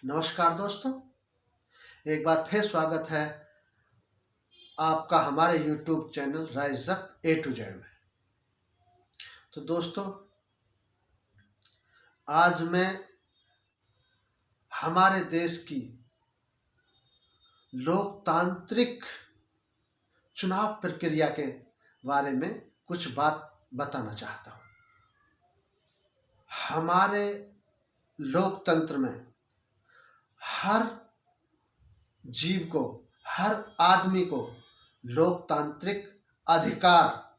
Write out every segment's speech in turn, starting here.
नमस्कार दोस्तों, एक बार फिर स्वागत है आपका हमारे YouTube channel rise up A to Z में। तो दोस्तों, आज मैं हमारे देश की लोकतांत्रिक चुनाव प्रक्रिया के बारे में कुछ बात बताना चाहता हूँ। हमारे लोकतंत्र में हर जीव को, हर आदमी को लोकतांत्रिक अधिकार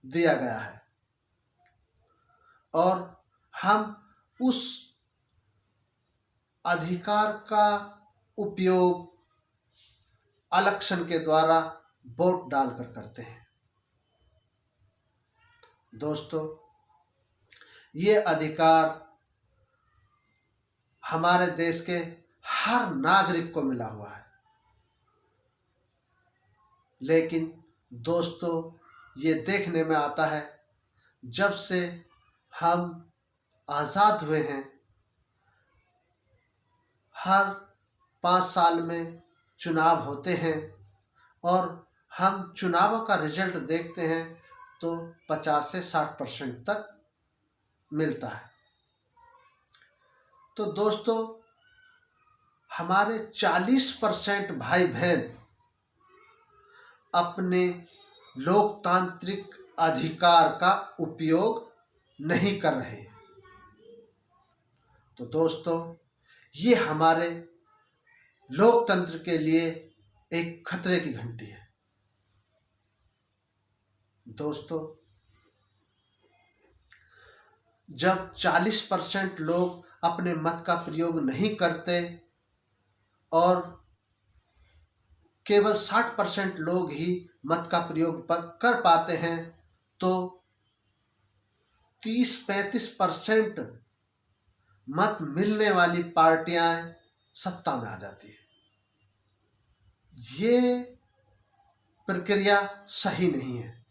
दिया गया है और हम उस अधिकार का उपयोग इलेक्शन के द्वारा वोट डालकर करते हैं। दोस्तों, ये अधिकार हमारे देश के हर नागरिक को मिला हुआ है, लेकिन दोस्तों ये देखने में आता है जब से हम आज़ाद हुए हैं, हर 5 साल में चुनाव होते हैं और हम चुनावों का रिजल्ट देखते हैं तो 50 से 60% तक मिलता है। तो दोस्तों, हमारे 40% भाई बहन अपने लोकतांत्रिक अधिकार का उपयोग नहीं कर रहे हैं। तो दोस्तों, ये हमारे लोकतंत्र के लिए एक खतरे की घंटी है। दोस्तों, जब 40% लोग अपने मत का प्रयोग नहीं करते और केवल 60% लोग ही मत का प्रयोग कर पाते हैं, तो 30-35% मत मिलने वाली पार्टियां सत्ता में आ जाती है। ये प्रक्रिया सही नहीं है।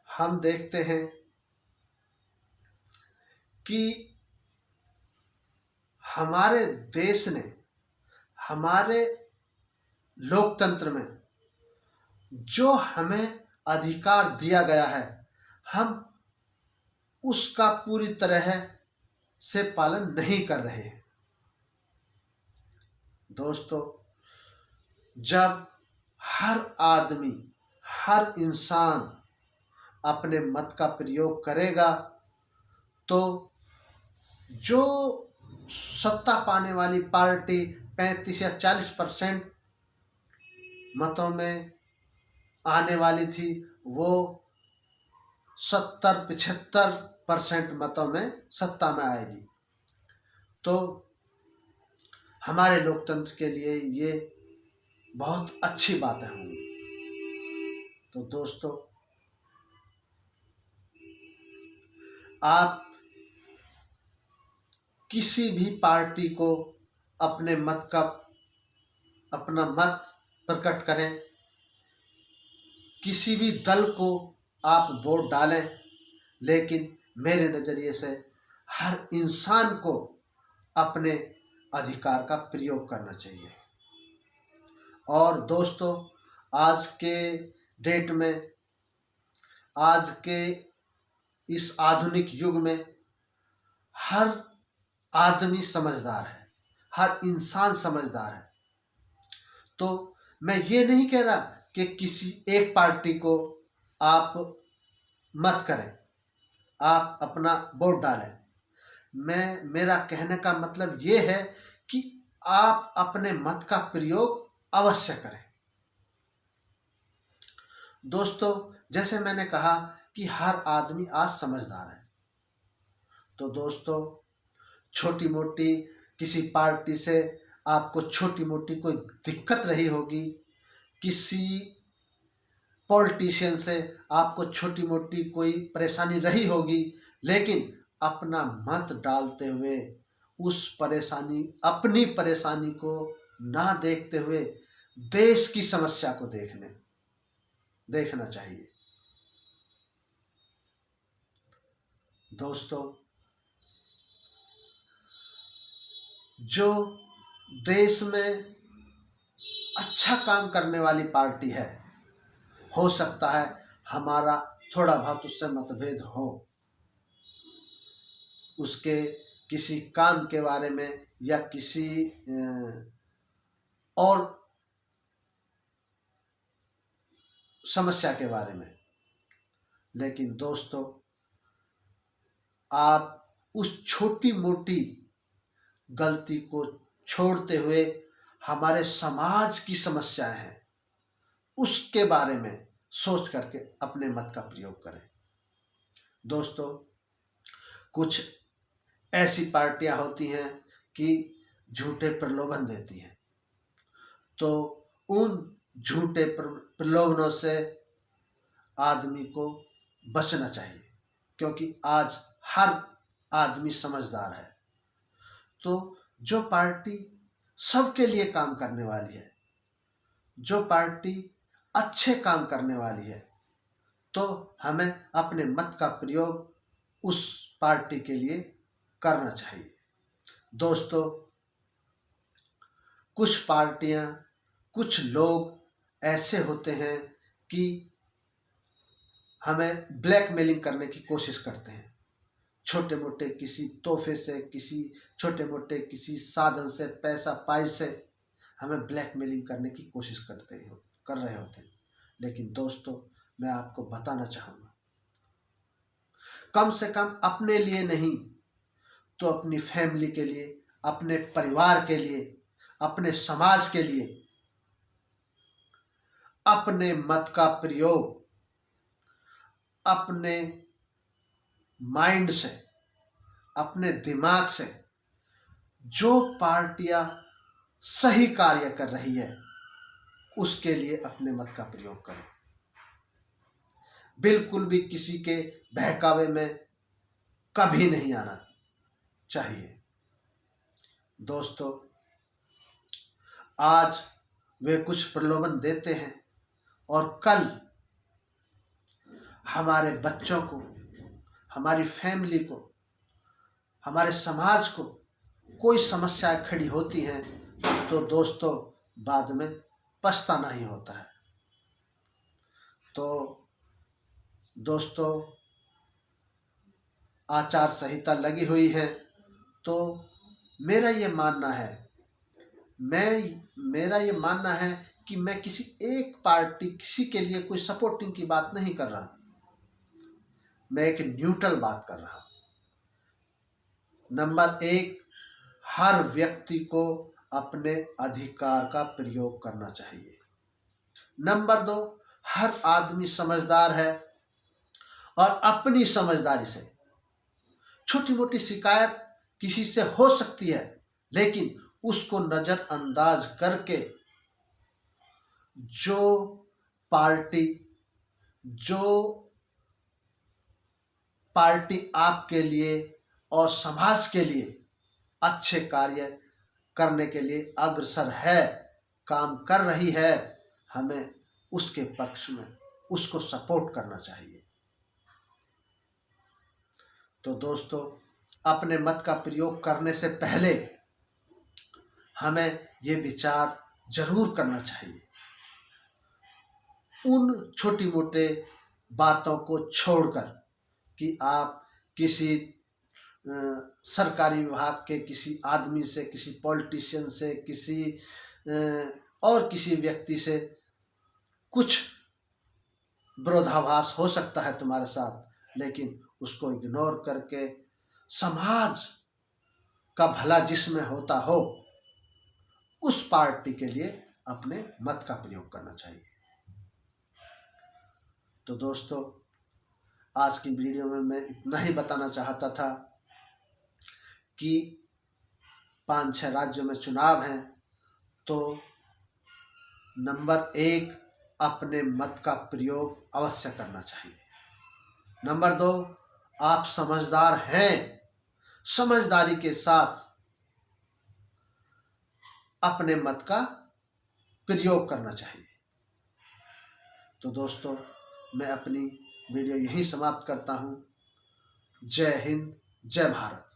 हम देखते हैं कि हमारे देश ने, हमारे लोकतंत्र में जो हमें अधिकार दिया गया है, हम उसका पूरी तरह से पालन नहीं कर रहे हैं। दोस्तों, जब हर आदमी, हर इंसान अपने मत का प्रयोग करेगा तो जो सत्ता पाने वाली पार्टी 35 या 40% मतों में आने वाली थी, वो 70-75% मतों में सत्ता में आएगी। तो हमारे लोकतंत्र के लिए ये बहुत अच्छी बातें होंगी। तो दोस्तों, आप किसी भी पार्टी को अपना मत प्रकट करें, किसी भी दल को आप वोट डालें, लेकिन मेरे नज़रिए से हर इंसान को अपने अधिकार का प्रयोग करना चाहिए। और दोस्तों, आज के डेट में, आज के इस आधुनिक युग में हर आदमी समझदार है, हर इंसान समझदार है। तो मैं ये नहीं कह रहा कि किसी एक पार्टी को आप मत करें, आप अपना वोट डालें। मेरा कहने का मतलब ये है कि आप अपने मत का प्रयोग अवश्य करें। दोस्तों, जैसे मैंने कहा कि हर आदमी आज समझदार है। तो दोस्तों, छोटी मोटी किसी पार्टी से आपको छोटी मोटी कोई दिक्कत रही होगी, किसी पॉलिटिशियन से आपको छोटी मोटी कोई परेशानी रही होगी, लेकिन अपना मत डालते हुए अपनी परेशानी को ना देखते हुए देश की समस्या को देखना चाहिए। दोस्तों, जो देश में अच्छा काम करने वाली पार्टी है, हो सकता है हमारा थोड़ा बहुत उससे मतभेद हो, उसके किसी काम के बारे में या किसी और समस्या के बारे में, लेकिन दोस्तों आप उस छोटी मोटी गलती को छोड़ते हुए हमारे समाज की समस्याएं हैं उसके बारे में सोच करके अपने मत का प्रयोग करें। दोस्तों कुछ ऐसी पार्टियां होती हैं कि झूठे प्रलोभन देती हैं, तो उन झूठे प्रलोभनों से आदमी को बचना चाहिए, क्योंकि आज हर आदमी समझदार है। तो जो पार्टी सबके लिए काम करने वाली है, जो पार्टी अच्छे काम करने वाली है, तो हमें अपने मत का प्रयोग उस पार्टी के लिए करना चाहिए। दोस्तों कुछ पार्टियां, कुछ लोग ऐसे होते हैं कि हमें ब्लैकमेलिंग करने की कोशिश करते हैं। छोटे मोटे किसी तोहफे से, किसी छोटे मोटे किसी साधन से, पैसा पाई से हमें ब्लैकमेलिंग करने की कोशिश कर रहे होते हैं। लेकिन दोस्तों मैं आपको बताना चाहूँगा, कम से कम अपने लिए नहीं तो अपनी फैमिली के लिए, अपने परिवार के लिए, अपने समाज के लिए अपने मत का प्रयोग अपने माइंड से, अपने दिमाग से जो पार्टियां सही कार्य कर रही है उसके लिए अपने मत का प्रयोग करें। बिल्कुल भी किसी के बहकावे में कभी नहीं आना चाहिए। दोस्तों आज वे कुछ प्रलोभन देते हैं और कल हमारे बच्चों को, हमारी फैमिली को, हमारे समाज को कोई समस्याएं खड़ी होती हैं तो दोस्तों बाद में पछताना ही होता है। तो दोस्तों आचार संहिता लगी हुई है, तो मेरा ये मानना है कि मैं किसी एक पार्टी, किसी के लिए कोई सपोर्टिंग की बात नहीं कर रहा, मैं एक न्यूट्रल बात कर रहा हूं। नंबर 1, हर व्यक्ति को अपने अधिकार का प्रयोग करना चाहिए। नंबर 2, हर आदमी समझदार है और अपनी समझदारी से छोटी मोटी शिकायत किसी से हो सकती है, लेकिन उसको नजरअंदाज करके जो पार्टी आपके लिए और समाज के लिए अच्छे कार्य करने के लिए अग्रसर है, काम कर रही है, हमें उसके पक्ष में उसको सपोर्ट करना चाहिए। तो दोस्तों अपने मत का प्रयोग करने से पहले हमें ये विचार जरूर करना चाहिए, उन छोटी मोटे बातों को छोड़कर कि आप किसी सरकारी विभाग के किसी आदमी से, किसी पॉलिटिशियन से, किसी व्यक्ति से कुछ विरोधाभास हो सकता है तुम्हारे साथ, लेकिन उसको इग्नोर करके समाज का भला जिसमें होता हो उस पार्टी के लिए अपने मत का प्रयोग करना चाहिए। तो दोस्तों आज की वीडियो में मैं इतना ही बताना चाहता था कि 5-6 राज्यों में चुनाव हैं, तो नंबर 1 अपने मत का प्रयोग अवश्य करना चाहिए। नंबर 2 आप समझदार हैं, समझदारी के साथ अपने मत का प्रयोग करना चाहिए। तो दोस्तों मैं अपनी वीडियो यहीं समाप्त करता हूं। जय हिंद, जय भारत।